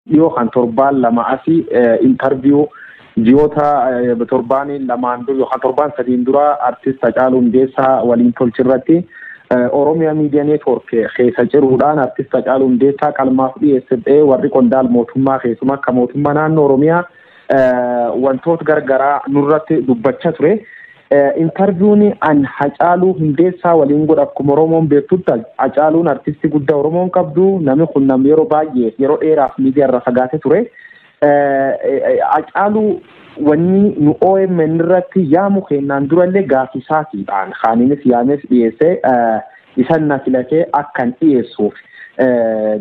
dhiyoo kan torbaan lama asii interview ji'oota torbaanii lamaan dura yookaan torbaan sadiin dura artist Hacaaluu Hundeessaa waliin tolchirratti Oromiyaa Miidiyaa Neetwoork keessa jiruudhaan artist Hacaaluu Hundeessaa qalmaaf dhiyeessee warri qondaal mootummaa keessumaa akka mootummaa naannoo Oromiyaa wantoota gargaraa nurratti dubbachaa ture. Interviewni an Hacaaluu Hundeessaa waliin godha akkuma Oromoon beektutti Hacaaluun artistii guddaa Oromoon qabdu namni kun namni yeroo baay'ee yeroo dheeraaf miidiyaa irra fagaatee ture. Hacaaluu wanni nu OMN irratti yaamu kennaan durallee gaafisaatiidhaan kaaninis yaames dhiyeessee isan na filatee akkan dhiyeessuuf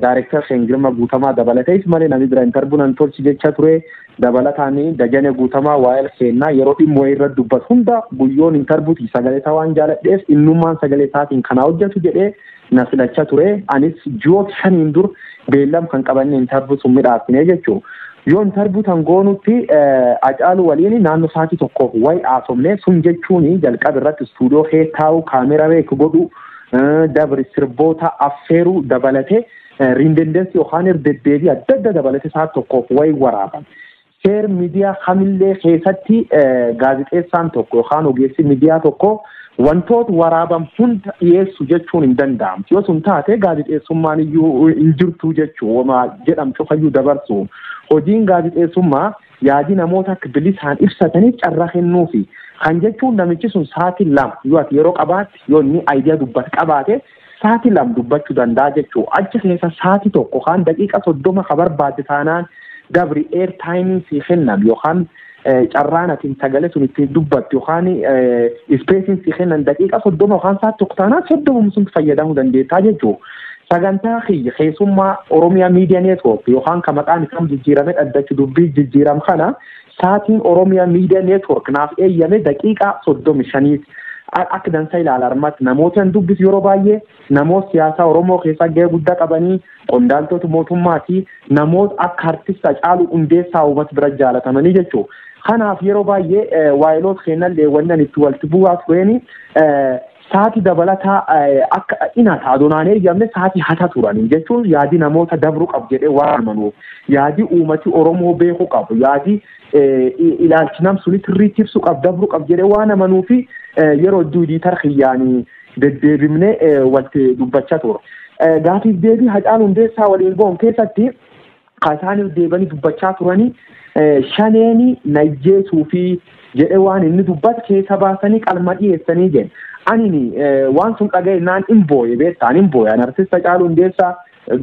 Director Shengirma Guutamaa dabalatees malee namni bira interviewnan tolchi jecha ture. Dabalataanii Dajane Guutamaa waa'ee kennaa yeroo dhimmoo irra dubbatu hunda guyyoon interviewti sagaleetaa waan jaaladheef innummaan sagaleetaatiin kana hojjetu jedhee na filachaa ture. Anis ji'oota 5 dur beellam kan qabanne interview sun midhaafne jechuudha. Yoo interview tan goonutti Hacaaluu waliin naannoo sa'aatii tokkoof wayi haasofne sun jechuun jalqaba irratti istuudiyoo keessa taa'u kaameraa beeku godhu dabri sirboota affeeruu dabalatee rindendensi yookaan deddeebii adda adda dabalatee sa'aatii tokkoof wayi waraaban. Seer miidiyaa kamillee keessatti gaazexeessaan tokko yookaan ogeessi miidiyaa tokko wantoota waraaban hunda dhiyeessu jechuun hin danda'amu. Yoo sun taate gaazexeessummaan iyyuu hin jirtu jechuudha jedhamtu fayyuu dabarsu. Hojiin gaazexeessummaa yaadi namoota akka bilisaan ibsataniif carraa kennuufi. Kan jechuun namichi sun sa'aatii 2 yoo ati yeroo qabaatti yoo inni aayidiyaa dubbatu qabaate sa'aatii 2 dubbachuu danda'a jechuudha. Achi keessa sa'aatii tokko kan daqiiqa 30 ka barbaade taanaan dabri air time si kennan yookaan carraan atiin sagalee sun ittiin dubbattu yookaan ispeesiin si kennan daqiiqa 30 yookaan sa'aatii tokko taanaan 30 sun fayyadamuu dandeettaa jechuudha. Sagantaa kiyya keessummaa Oromiyaa Miidiyaa Neetwoork yookaan kan maqaan isaa jijjiirame dhaddachi dubbii jijjiiram kana sa'aatiin Oromiyaa Miidiyaa Neetwoork naaf eeyyame daqiiqa 35 akka dansa ilaala armatti namoota dubbis yeroo baay'ee namoota siyaasaa Oromoo keessaa gahee guddaa qabanii qondaaltota mootummaatii namoota akka artist Hacaaluu Hundeessaa uummata bira jaalatamanii jechuudha. Kanaaf yeroo baay'ee waayiloota kennallee wannan itti walitti bu'aa tureni sa'aatii dabalataa akka inaata adoonaan eeyyamne sa'aatii hata turanii jechuun yaadi namoota dabruu qabu jedhee waan amanuuf yaadi uummati Oromoo beekuu qabu yaadi ilaalchi nam sunitti irratti ibsu qabu dabruu qabu jedhee waan amanuufi yeroo duudii tarkiyyaanii deddeebimne walitti dubbachaa ture. Gaafiif deebii Hacaaluu Hundeessaa waliin goon keessatti kaasaaniif deebanii dubbachaa turanii shaneeni najjeesuu fi jedhee waan inni dubbatu keessa baasanii qalma dhiyeessanii jedhe. Anini waan sun dhaga'e naan imbooye beektaan imbooye an artist Hacaaluu Hundeessaa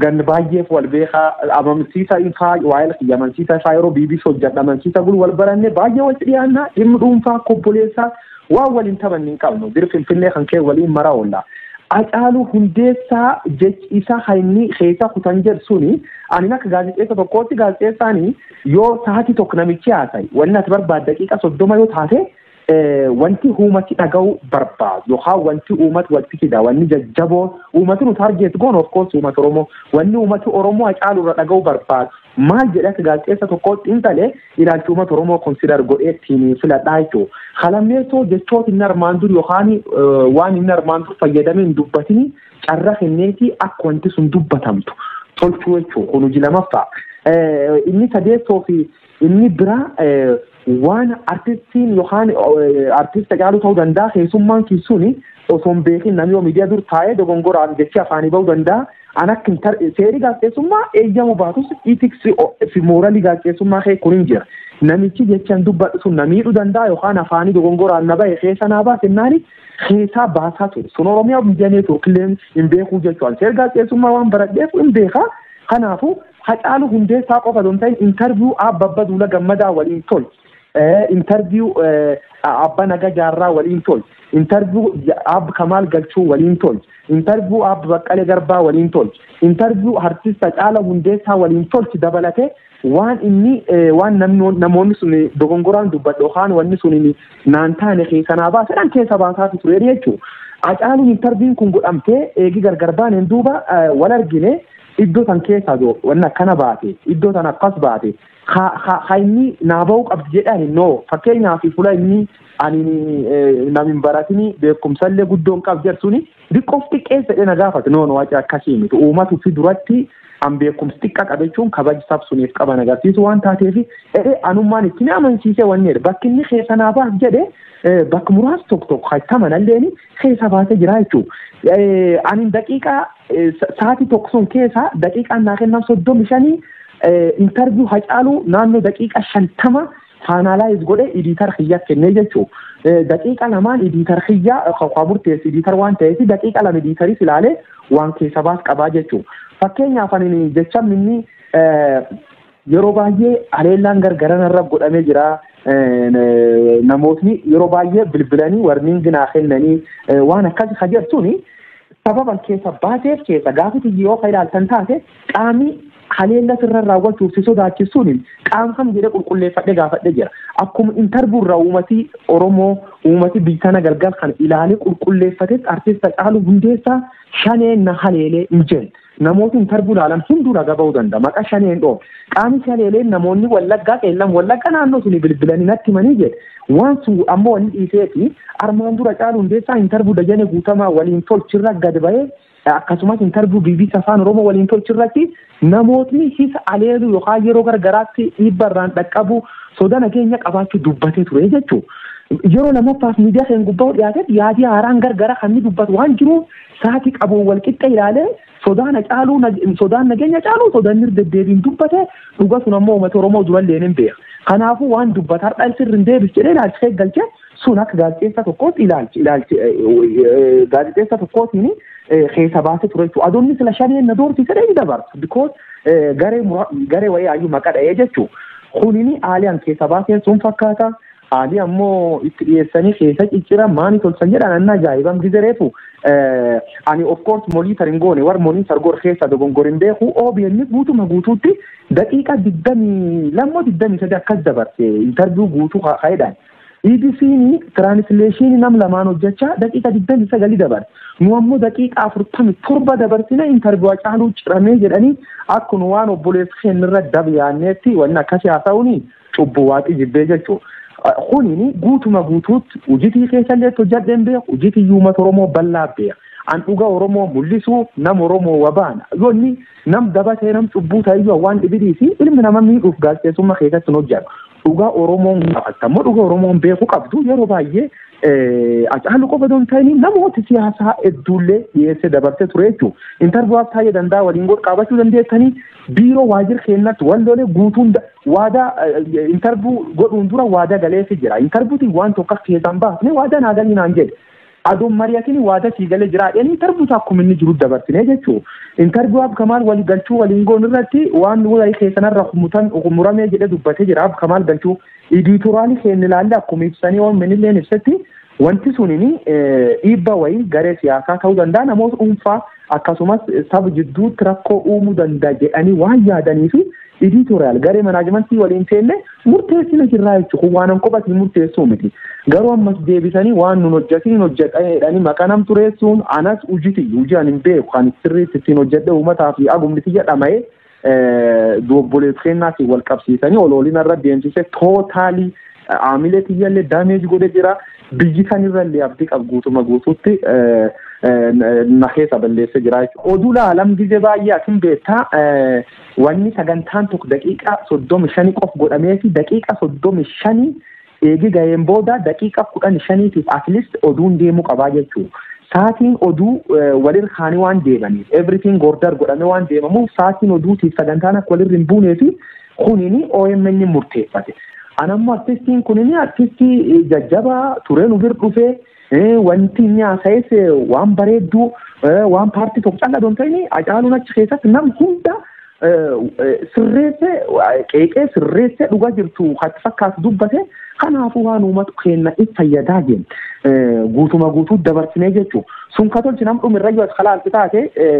gan baay'eef wal beekaa amansiisa ifaa waa'ee amansiisa isaa yeroo BBC hojjedha amansiisa gul wal baranne baay'ee wal dhiyaannaa dhimma dhuunfaa obboleessaa waan waliin taphanni hin qabnu bir Finfinnee kan kee waliin maraa oolla. Hacaaluu Hundeessaa jechi isa hayni keessa kutan jedhsuni ani akka gaazexeessa tokkootti gaazexeessaanii yoo sa'aatii tokko namichi haasa'e wanni ati barbaadde daqiiqa 30 yoo taate wanti uumati dhaga'u barbaadu yookaan wanti uumati walitti fida wanni jajjaboo uumati nu target goon of course uumati Oromoo wanni uumati Oromoo Hacaaluu irra dhaga'u barbaadu maal jedhe akka gaazexeessa tokkootti intalee ilaalchi uumati Oromoo consider godheettiin filadhaa jechuudha. Halammeessoo jechoota inni armaan dur yookaan waan inni armaan dur fayyadamee hin dubbatini carra kenneetii akka wanti sun dubbatamtu tolchuu jechuudha. Kun hojii lamaffaa. Inni sadeessoo fi inni biraa waan artistiin yookaan artist Hacaaluu ta'uu danda'a keessummaan kisuuni osoo hin beekin namni miidiyaa dur taa'ee dogongoraan jecha afaanii ba'uu danda'a. An akka seerii gaazexeessummaa eeyyamu baatus itiks fi mooralii gaazexeessummaa kee kun hin jira. Namichi jechaan dubbatu sun namiidhuu danda'a yookaan afaanii dogongoraan na ba'e keessa naa baasennaani keessaa baasaa ture. Sun Oromiyaa Miidiyaa Neetwoork illee hin beekuu jechuudha. Seerii gaazexeessummaa waan baradheef hin beekaa. Kanaafuu Hacaaluu Hundeessaa qofa don ta'e interview Abba Duula Gammadaa waliin tolche. Interview Abba Nagaa Jaarraa waliin tolche. Interview Abba Kamaal Galchuu waliin tolche. Interview Abba Baqqalee Garbaa waliin tolche. Interview artist Hacaaluu Hundeessaa waliin tolche dabalatee waan inni waan namoonni sun dogongoraan dubbadhu yookaan wanni sun naan taane keessa naa baasan keessa baasaa ture jechuudha. Hacaaluun interviewin kun godhamtee eegi gargar baaneen duuba wal argine iddoo tan keessa joo wanna kana baate iddoo tan akkas baate ha inni naaba'uu qabdi jedhani no fakkeenyaaf fuula inni ani namin baratini beekumsallee guddoon qab jersuni diqqoof xiqqeessa dhena gaafate no waca akkasii miti uumatu fi duratti beekumsi xiqqaa qabachuun kabaja sabsuuniif qaban agarsiisu waan taateef anummaan itti amansiisee wanneedha bakki inni keessa naafaaf jedhe bakka muraasa tokko hajjama nalleeni keessa baasee jira jechuudha. Ani daqiiqaa sa'aatii tokko sun keessa daqiiqaan naa kennan 35 interview Hacaaluu naannoo daqiiqaa 50 faanaalaayiz godhe ediitar xiyyaa kennee jechuudha. Daqiiqa lamaan ediitar xiyyaa qaburtees ediitar waan ta'eef daqiiqa lama ediitaris ilaalee waan keessa baas qabaa jechuudha. Fakkeenyaaf ani jecha minni yeroo baay'ee haleellaan gargaran irra godhamee jira. Namootni yeroo baay'ee bilbilanii warniingi naa kennanii waan akkasii hajertuuni sababa keessa baateef keessa gaafiti yoo ilaaltan taate qaamni haleella sirra raawwachuuf si sodaachisuun qaama kam jedhee qulqulleeffadhe gaafadhe jira. Akkuma interview irraa uummati Oromoo uummati biitana galgal kan ilaalee qulqulleeffates artista Hacaaluu Hundeessaa shaneen na haleelee hin jenne. Namoota interview ilaalan hunduu ragaa ba'uu danda'a. Maqaa shaneen dhoo. Qaamni haleeleen namoonni Wallaggaa qeellan Wallagga naannoo suni bilbilanii natti himanii jedhe. Waan sun ammoo wanni dhiiseeti armaan dura Hacaaluu Hundeessaa interview Dajanee Guutamaa waliin tolchirra gad ba'ee akkasumas interview BBC Afaan Oromoo waliin tolchirratti namootni hisa aleelu yookaan yeroo gargaraatti dhibbarraan dhaqqabu soda nageenya qabaachuu dubbatee ture jechuudha. Yeroo lamaffaaf miidiyaa kan gubbaa dhiyaateef yaadii haaraan gargara kan inni dubbatu waan jiruuf sa'aatii qabuun wal qixxa ilaalee sodaan nageenya Hacaaluu sodaan deddeebiin dubbate dhuga sun ammoo uummata Oromoo durallee hin beeku. Kanaafuu waan dubbataa dhala sirriin deebis jedhee ilaalchisee galchee sun akka gaazexeessa tokkootti gaazexeessa tokkootiin keessa baasee ture jechuudha. Adoonni sila shaneen na doorsise dha dabarsu because garee wayii ayyuu maqaa dha'ee jechuudha. Kunini haaliyaan keessa baaseen sun fakkaata. Haalii ammoo itti dhiyeessanii keessa ciccira maani tolchan jedhan anna ajaa'ibam gizereetu. Ani of course monitoring goone war monitor gor keessa dogongorin beeku OBN guutuma guutuutti daqiiqa 22 akkas dabarse interview guutuu haidhaan. EBC'n translation nam lamaan hojjechaa daqiiqa 29 dabarse. Nu ammoo daqiiqa 47 dabarsine interview Hacaaluu ciramee jedhanii akkuma waan obboleessi kennirra dabyaanneetti wanni akkasii haasa'uuni cubbuu waaqii jibbee jechuudha. Kunini guutuma guutuutti hojiitii keessallee hojjadheen beeku hojiitii uummata Oromoo bal'aa beeka. An dhuga Oromoo mul'isuuf nam Oromoo wabaana. Yoonni nam dabatee nam cubbuu ta'eyyuu waan dhibidhiisi ilmi nama miidhuuf gaazexeessummaa keessatti hojjatu. Dhuga Oromoon qabatammoo dhuga Oromoon beeku qabdu yeroo baay'ee Hacaaluu qofa doon ta'anii namoota siyaasaa hedduullee dhiyeessee dabarsee ture jechuudha. Interviiwaaf taa'ee danda'a waliin qaabachuu dandeessanii biiroo waajjira keenyatti waldoolee guutuun waadaa interview godhuun dura waadaa galeessi jira. Interviewtiin waan tokko keessaan baasne waadaa naa galii naan jedhe. Aduun mari'atiin waadaa sii galee jira. Interviewta akkuma inni jiru dabarsine jechuudha. Interviiwaaf Kamaal walii galchuu waliin goon irratti waan wayii keessanarra muramee jedhee dubbatee jira. Kamaal galchuu editoraalii keenya ilaalle akkuma ibsanii waan minilleen ibsatti wanti sunini dhiibba wayii garee siyaasaa ta'uu danda'a namoota dhuunfaa akkasumas saba jidduutti rakkoo uumuu danda'a jedhanii waan yaadanii fi editorial garee manaajimentii waliin teelle murteessina jirraa jechuudha waan an qophatti murteessuu miti garuu ammas deebisanii waan nun hojjetiin hojjedhanii maqaa nam tureessuun anas hojii an hin beeku kan sirriitti ittiin hojjedhe uummataa fi agumniti jedhamee obboleessa keenyaatti wal qabsiisanii olooliin irra deemsise tootaalii aamilee tiyyaallee daameeji godhe jira biyyi kanirrallee abdii qabu guutuma guutuutti na keessa balleessee jira jechuudha. Oduu laalam gizee baay'ee atin beektaa wanni sagantaan tokko daqiiqa 35 qof godhamee fi daqiiqa 35 eegi ga'een booda daqiiqa 15tiif at least oduun deemuu qabaa jechuudha. Saatiin oduu walirra kaanii waan deemaniif everything order godhamee waan deemamuuf saatiin oduutiif sagantaan akka walirra hin buunee fi kunini OMN murteeffate. Anammoo artistiin kunini artistii jajjabaa turee nu bira dhufee wanti inni haasa'es waan bareedduu waan paartii tokko callaa doon ta'ini Hacaaluun achi keessatti nam hunda sirreessee qeeqee sirreessee dhugaa jirtu hatti fakkaatu dubbate kanaafuu waan uummata keenya itti fayyadaa deemu guutuma guutuu dabarsinee jechuudha. Sun katolchi nam dhumirrayyuu as kalaalti taate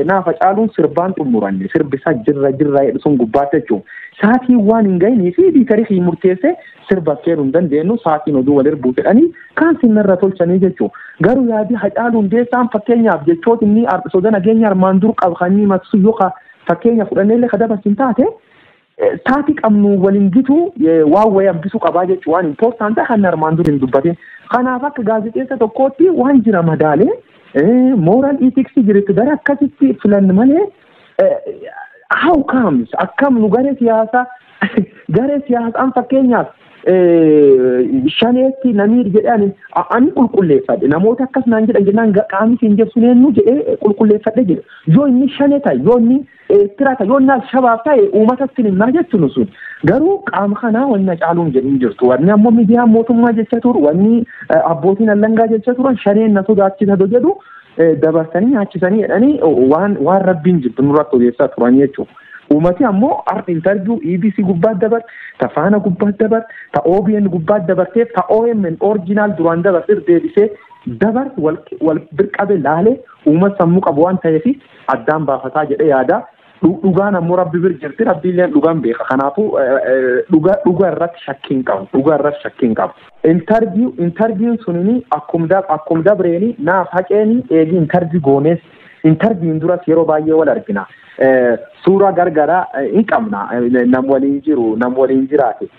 naaf Hacaaluun sirbaan xumuranne sirbisaa jirra jedhu sun gubbaatti jechuudha. Saatiin waan hin ga'inii fi diitarii murteessee sirba kennuu hin dandeenyu saatiin oduu walirra buusedhanii kaan sinarra tolchanii jechuudha. Garuu yaadii Hacaaluu Hundeessaan fakkeenyaaf jechoota inni soda nageenya armaan dur qabanii maqsu yookaan fakkeenya fudhanneellee kadabarsin taate saatii qabnu waliin gitu waan wayii abbisuu qabaa jechuudha waan important kan armaan dur hin dubbatin. Kanaaf akka gaazexeessa tokkootti waan jira madaalee moral ethics jiretti gara akkasitti filanne malee how comes akkam nu garee siyaasaan fakkeenyaaf shaneetti namiir jedhani ani qulqulleeffadhe namoota akkas naan jedhan jennaan qaamni siin jebsu neennu jedhee qulqulleeffadhe jedhe yoo inni shaneta yoo inni tirata yoo inni shabaab ta'e uummatatti himnaa jechuun sun garuu qaama kanaa wanna caaluun jedhin jirtu wanni ammoo miidiyaa mootummaa jecha turu wanni abbootiin allangaa jecha turan shaneen na sodaachisa jedhu dabarsanii nyaachisanii jedhanii waan rabbiin jirtu nurratti odeessaa turan jechuudha. Uumati ammoo art interview EBC gubbaat dabar ta faana gubbaat dabar ta OBN gubbaat dabarteef ta OMN original duraan dabarteef deebisee dabar wal birqabe laalee uumat sammuu qabu waan ta'eef addaan baafataa jedhee yaada dhugaan ammoo rabbi bir jirti rabbiilleen dhugaan beeka kanaafuu dhugaa irratti shakkiin qabu interview sunini akkum dabreeni naaf haqeeni eegi interview goonees interviewin duras yeroo baay'ee wal argina. Suuraa gargaraa hin qabna nam waliin jiraate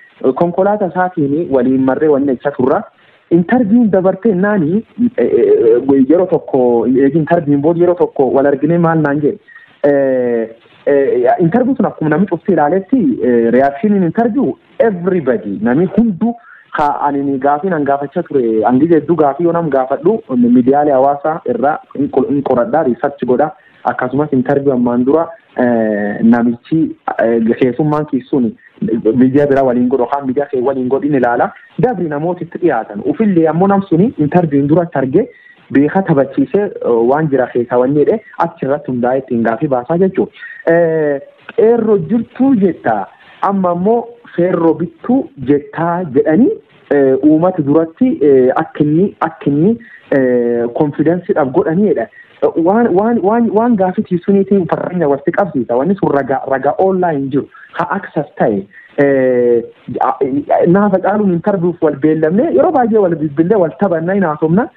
konkolaataa isaatiin waliin marree wanne jecha turra interviewin dabartee naani yeroo tokko interviewin booda yeroo tokko wal argine maal naan jedhe interview sun akkuma namni cufti ilaaletti reaction interview everybody namni hundu ani gaafii nan gaafachaa ture angije hedduu gaafii yoo nam gaafadhu miidiyaalee hawaasaa irraa hin qoradhaa research godha akkasumas interview ammaan dura namichi keessummaan keessuun miidiyaa biraa waliin godhu yookaan miidiyaa kee waliin godhin ilaala dabri namoota itti dhiyaatan ufillee ammoo namsuni interviewin dura targee beeka taphachiisee waan jira keessaa wanni jedhee achirratti hundaa'ee ittiin gaafii baasaa jechuudha. Qeerroo jirtuu jettaa amma ammoo feerroo bittuu jettaa jedhanii uummata duratti akka inni konfidensiidhaaf godhaniidha. Waan gaafii suniitiin farranya walitti qabsiisa wanni sun ragaa online jiru ha access ta'e naafa caaluun interviewuf wal beellamne yeroo baay'ee wal bilbilee wal taphannaa hin haasofna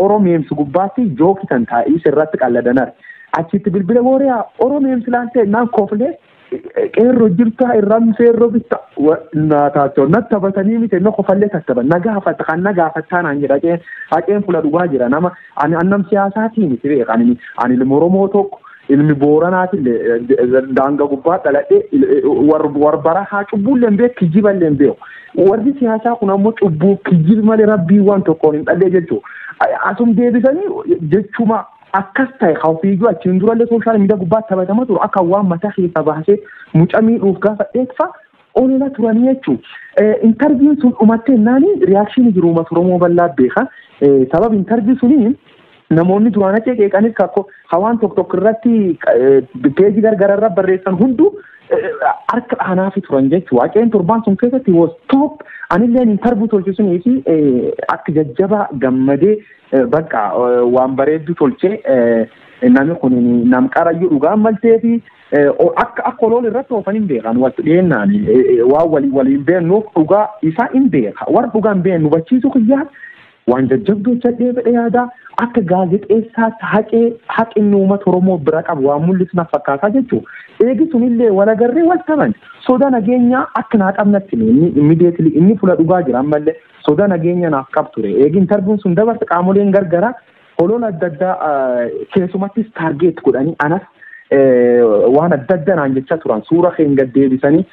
Oromeemsi gubbaatti jookitan taa'ii sirratti qalladanar achitti bilbila booriyaa Oromeemsi laantee naan koflee qeerroo jirtaa irraan feerroo bitta naataachoo nattaphatanii miti inni kofallee tattaban nagaafattaa naan jedha haqeen fula dhugaa jira nama annam siyaasaatii miti beeka ani ilmi Oromoo tokko ilmi Booranaatillee daanga gubbaa dhaladhee warbara haa cubbuullee hin beeku kijjiballee hin beeku warri siyaasaa kun ammoo cubbuu kijjibi malee rabbii waan tokkoon hin dhallee jechuudha asum deebisanii jechuma akkas ta'e hawfiiyyuu achiin durallee sooshaal miidiyaa gubbaatti taphatama turu akka waan mataa keessa baasee mucaa miidhuuf gaafa dheekfa oolila turanii jechuudha. Interviewin sun dhumattee naani reakshinii jiru uummata Oromoo bal'aa beeka sabab interview suniin namoonni duraan achee qeeqanis kakko hawaan tokko irratti peejii gargararra barreessan hunduu harka dhaanaafi turan jechuudha. Haqeen torbaan sun keessatti was top anilleen interview tolchisuunii fi akka jajjabaa gammadee bakka waan bareeddu tolchee namni kun nam qarayyuu dhugaan maltee fi akka olool irratti oofan hin beekan wal dhiyeennaan waan waliin beennuuf dhugaa isaa hin beeka warra dhugaan beennu hubachiisuu kiyyaa waan jajjabduu jedhee fedhe yaadaa akka gaazexeessaatti haqinni uummata Oromoo bira qabu waan mul'isu na fakkaataa jechuudha. Eegi sunillee wal agarree wal taban soda nageenyaa akka naa qabnatti immediately inni fula dhugaa jira ammallee soda nageenya naaf qab ture. Eegi interviewin sun dabarte qaamoleen gargaraa olola adda addaa keessumattis taargeet godhanii anas waan adda addaa naan jecha turan suura keenya gad deebisanii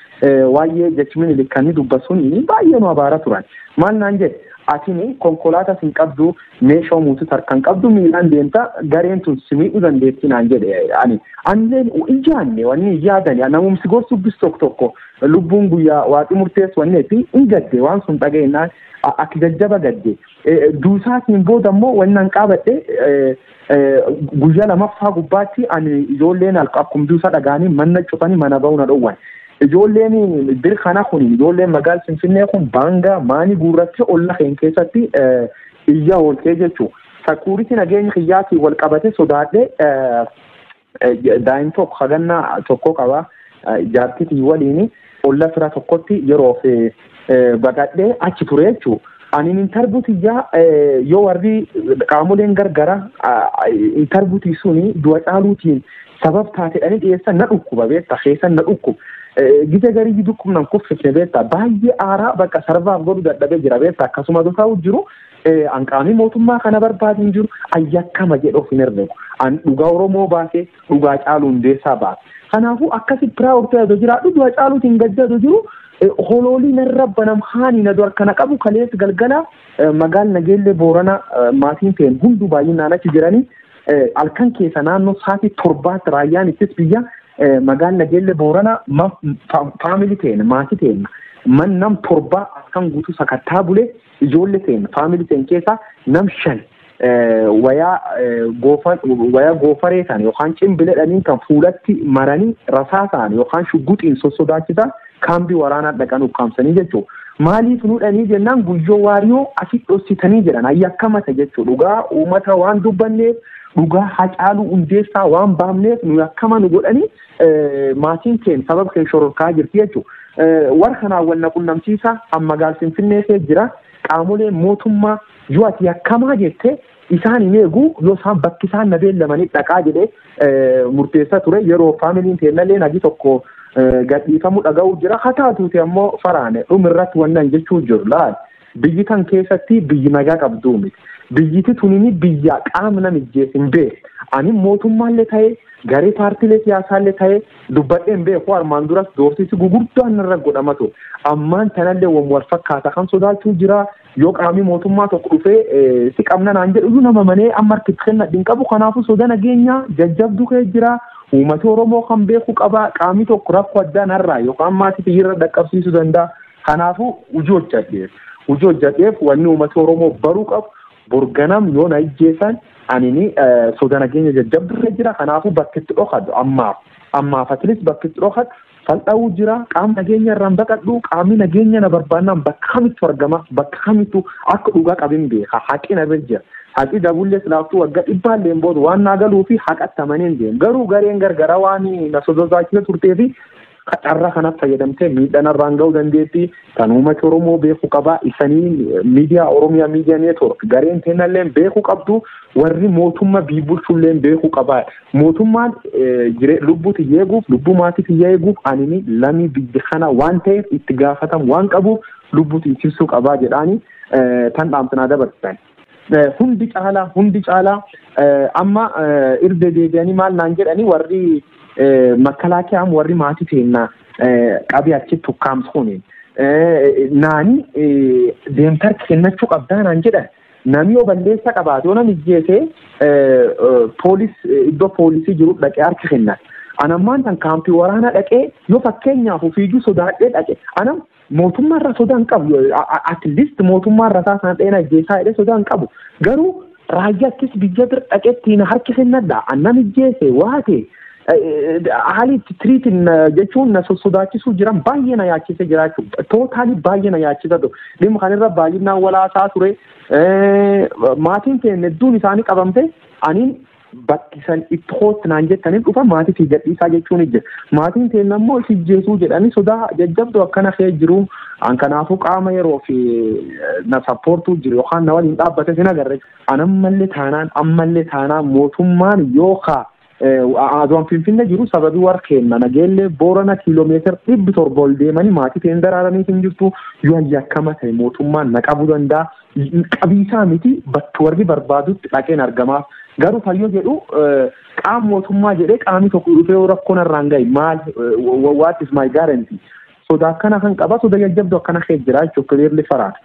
waa'ee jechmini likkanii dubbasuun baay'ee nu abaara turan maal naan jedhe atini konkolaataa sin qabdu meeshaa muutu tarkan qabdu miilaan deemta gareen tun simii dandeetti naan jedhe anilleen ijaanne wanni yaadani namumsi gorsu bis tokko lubbuun guyyaa waaqi murteessu wanneetti hin gadde waan sun dhageenyaan akka jajjaba gadde duusaatiin booda ammoo wannaan qaabadhe guyyaa lamaffaa gubbaatti ani ijoolleen akkuma duusaa dhagaanii manna cufanii mana ba'uu na dhowwan. Ijoolleen birkana kun ijoolleen magaalaa Finfinnee kun baangaa maanii guurrattee olla keen keessatti iyya ooltee jechuudha. Sakuuritii nageenya kiyyaatii wal qabatee sodaadhee daa'im tokko hagannaa tokko qaba jaartitii waliin olla fira tokkotti yeroof baqadhee achi ture jechuudha. Ani intarbuutiyyaa yoo warri qaamoleen gargara intarbuutii suni du'a caaluutiin sabab taatedhanii dhiyeessan na dhukkuba beektaa keessan na dhukkuba. Gita garii dhukkubnan kuffifne beektaa baay'ee aaraa bakka sarbaaf godhu dadhabee jira beektaa akkasuma dhufaa jiru. Anqaamii mootummaa kana barbaadin jiru ayyakkama jedhuuf hin herregu. An dhugaa Oromoo baasee dhugaa caaluu hundeessaa baase. Kanaafuu akkasi piraayirtii jiraadhu du'a caaluutiin gaddadu jiru. Holooliin irra banam haani na kana qabu kalees galgala magaal nageellee Boorana maatiin ta'een hunduu baay'inaan achi jiranii halkan keessa naannoo sa'aatii 7 raayyaan ittis biyya magaal nageellee Boorana faamilii ta'een maatii ta'een man nam 7 akkan guutuu sakattaa bulee ijoollee ta'een faamilii ta'een keessaa nam 5 wayaa goofaree ta'an yookaan cimbileedhaniin kan fuulatti maranii rasaa ta'an yookaan shugguxiin sossodaachisaa kaambii waraanaa dhaqan ukkaamsanii jechuudha. Maaliif nuudhanii jennaan guyyoo waariyoo asitti dhossitanii jedhan ayyakkamata jechuudha. Dhugaa uummata waan dubbanneef dhugaa Hacaaluu Hundeessaa waan baafneef nu yakkama nu godhanii maatiin keenya sababa kee shororkaa jirti jechuudha. Warra kanaan wal qunnamsiisaa amma gaal Finfinnee jira qaamoleen mootummaa yoo ati yakkamaa jettee isaan hin eegu yoo isaan bakki isaan na beellamanii dhaqaa jedhee murteessaa ture yeroo faamiliin teennallee nagi tokko gadhiifamuu dhaga'uu jira haa taatuuti ammoo faraane dhumirratti wannan jechuu jiru laal biyyi kan keessatti biyyi nagaa qabduu miti biyyiti tunini biyya qaamna mijjeesin beek ani mootummaallee ta'ee garee paartiilee siyaasaallee ta'ee dubbadheen beeku armaan duras doorsisi gugurdaan irra godhamatu ammaan tanallee wal fakkaata kan sodaachuu jira yoo qaamii mootummaa tokko dhufee si qabna naan jedhu nama manee amma harkitti kenna hin qabu kanaafuu soda nageenyaa jajjabduu kee jira. Uummata Oromoo kan beeku qaba qaamii tokko rakkoo addaan har'aa yookaan maatii xiyyeerra dhaqqabsiisuu danda'a. Kanaafuu hojii hojjateef wanni uummata Oromoo baruu qabu borganam yoo na ijjeessan anini soda nageenya jajjabdurra jira. Kanaafuu bakki itti dhokatu ammaaf atilis bakki itti dhokatu fal'aa'uu jira. Qaama nageenya irraan baqadhu qaamni nageenya na barbaannaan bakka kamittu argama bakka kamittu akka dhugaa qabin beeka haqina bira jira. Haqi dabullee silaaftuu waggaa 100 booda waan naagaluu fi haqattamaniin deemu. Garuu gareen gargara waan na sodaachisa turtee fi carraa kanatti fayyadamtee miidhaan irraan ga'uu dandeetti. Kan uummata Oromoo beeku qaba. Isanii miidiyaa Oromiyaa miidiyaa neetwoork gareen teennallee beeku qabdu warri mootummaa biibulchullee beeku qaba. Mootummaan lubbuuti eeguuf lubbuu maatii eeguuf anini lamii biyya kana waan ta'eef itti gaafatamu waan qabuuf lubbuuti ibsuu qabaa jedhaanii tan dhaamsanaa dabarsan. Hundi caalaa amma irra deebi'anii maal naan jedhanii warri makkalaakiyaan warri maatii teennaa qabee achitti ukkaamsuuni naani deemtar kennachuu qabdaa naan jedhan namni yoo balleessa qabaate yoo namni ijjeesee iddoo poolisii jiru dhaqee harka kennan anammaan tan kaampii waraanaa dhaqee yoo fakkeenyaaf fiiguu sodaadhee dhaqe anam mootummaarra sodaan qabu at least mootummaarra taasaan dheena ijjeessaa jedhee sodaan qabu garuu raayyaattis biyya bira dhaqeettiin harki kennadha annam ijjeese waate haalli itti tiriitiin jechuun na sodaachisuu jiran baay'ee na yaachise jiraachuu tootaalii baay'ee na yaachisatu dhimma kanarra baay'inaan walaasaa ture maatiin keenya hedduun isaanii qabamte aniin bakkisan itti hootti naan jettaniin dhufa maatii fi gadhiisaa jechuun ijje maatiin teenya ammoo ijjeesuu jedhanii sodaa jajjabduu akkana kee jiru an kanaafuu qaama yeroo fi na sappoortuu jiru yookaan na waliin dhaabbate sin agarre ammallee taanaan mootummaan yookaan aduan Finfinnee jiru sababii warra kenna nageellee Boorana kiiloomeetira 700 ol deemanii maatii teenya daraaranii hin jirtu yoo yakkama ta'e mootummaan na qabuu danda'a qabiisaa miti bakki warri barbaadutti dhaqeen argamaaf garuu fayyoo jedhu qaama mootummaa jedhee qaamni tokko dhufee rakkoon irraan gahe maal what is my guarantee sodaa akkana kan qaba sodaa jajjabduu akkana kee jira jechuudha clearly faraata.